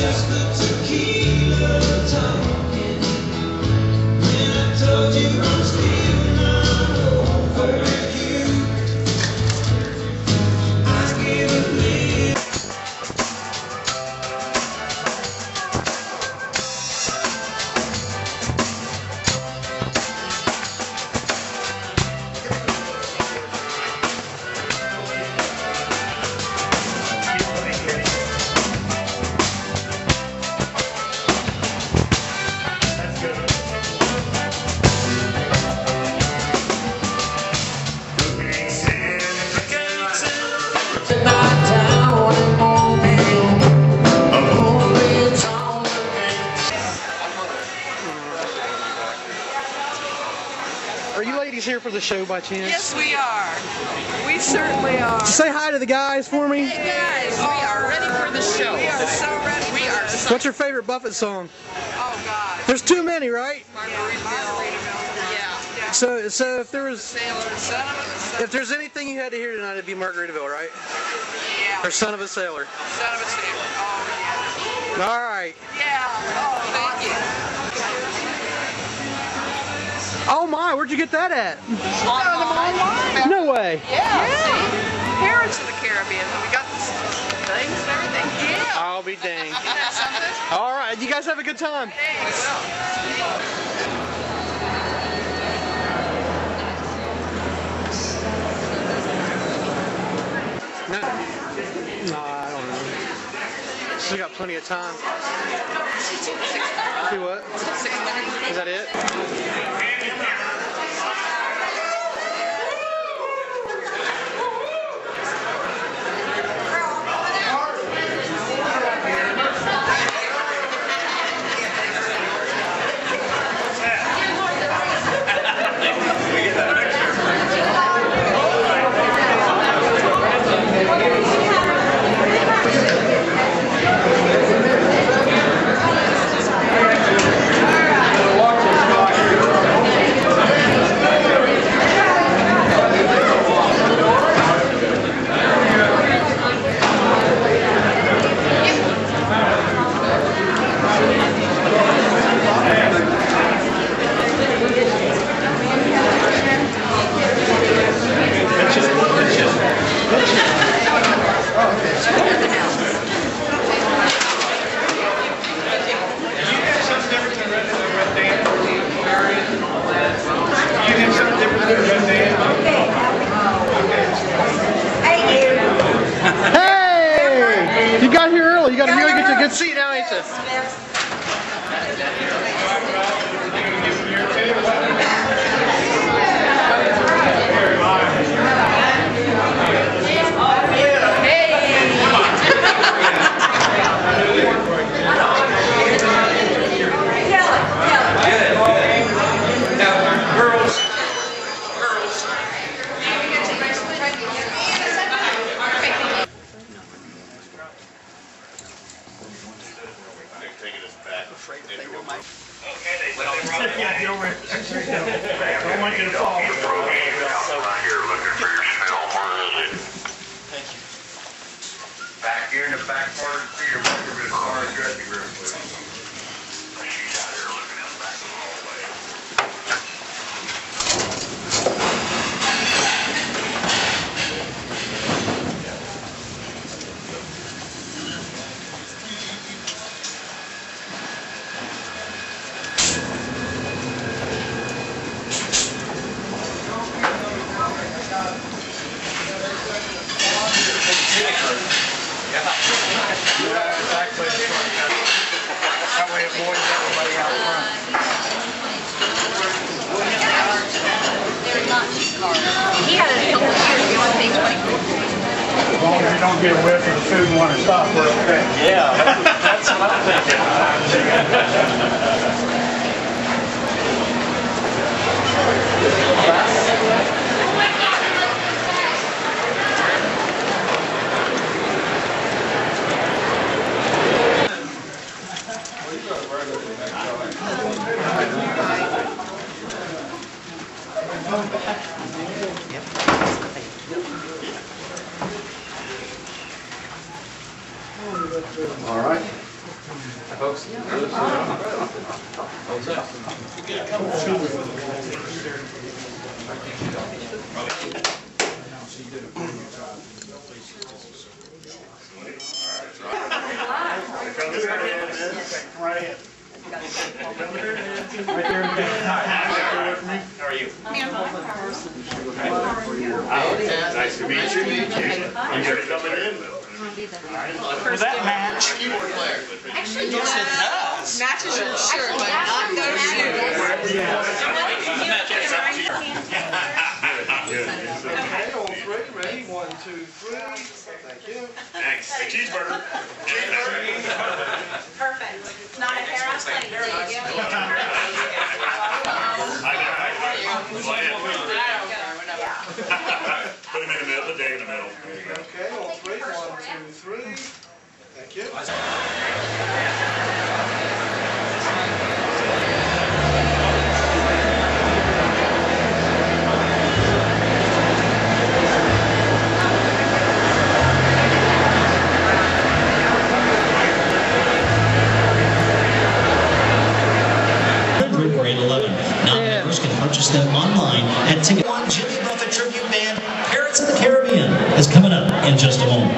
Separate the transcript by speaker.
Speaker 1: Just the tequila talking. When I told you I'm still not over you, I give a little.
Speaker 2: Are you ladies here for the show by chance?
Speaker 3: Yes, we are. We certainly are.
Speaker 2: Say hi to the guys for me.
Speaker 3: Hey guys, we are ready for the show. We are so ready. We are so.
Speaker 2: What's your favorite Buffett song?
Speaker 3: Oh God.
Speaker 2: There's too many, right?
Speaker 3: Margaritaville. Yeah.
Speaker 2: So if there was,
Speaker 3: Sailor, son of a.
Speaker 2: if there's anything you had to hear tonight, it'd be Margaritaville, right?
Speaker 3: Yeah.
Speaker 2: Or Son of a Sailor.
Speaker 3: Son of a sailor. Oh yeah.
Speaker 2: All right.
Speaker 3: Yeah. Oh, thank you.
Speaker 2: Oh my, where'd you get that at?
Speaker 3: Online.
Speaker 2: No way.
Speaker 3: Yeah. Parrots of the Caribbean. We got things and everything. Yeah.
Speaker 2: I'll be dang.
Speaker 3: Isn't that something?
Speaker 2: All right, you guys have a good time.
Speaker 3: Hey, we
Speaker 2: No, I don't know. Still got plenty of time. See what? Is that it? Hey! You got here early. You got to really get you a good seat now, ain't you?
Speaker 4: I want you to fall. Right here looking for yourself. Where is it?
Speaker 5: Thank you.
Speaker 4: Back here in the back part of the theater, back of the car, dressing room, please. She's out here looking in the back of the hallway.
Speaker 5: That way it avoids everybody out front.
Speaker 6: He had a couple of years, he only paid 24.
Speaker 5: As long as you don't get a whiff of the food and want to stop, we're okay.
Speaker 7: Yeah, that's what I'm
Speaker 5: Yep.
Speaker 8: All right.
Speaker 7: Folks.
Speaker 5: Right ahead. Right there in the back.
Speaker 4: How are you? Nice to meet you. You guys coming in?
Speaker 5: Does that match?
Speaker 6: Actually,
Speaker 7: Yes, it does.
Speaker 3: Matches your shirt, but not those shoes.
Speaker 4: Okay, on three, ready? 1, 2, 3. Thank you. Thanks. Hey, cheeseburger.
Speaker 6: perfect. It's not a hair on plate. There you go.
Speaker 4: Put him in the middle, the day in the middle. There you go.
Speaker 9: Okay, on three. 1, 2, 3. Thank you.
Speaker 10: Grade 11. Non-members can purchase them online at Ticket. Jimmy Buffett tribute band Parrots of the Caribbean is coming up in just a moment.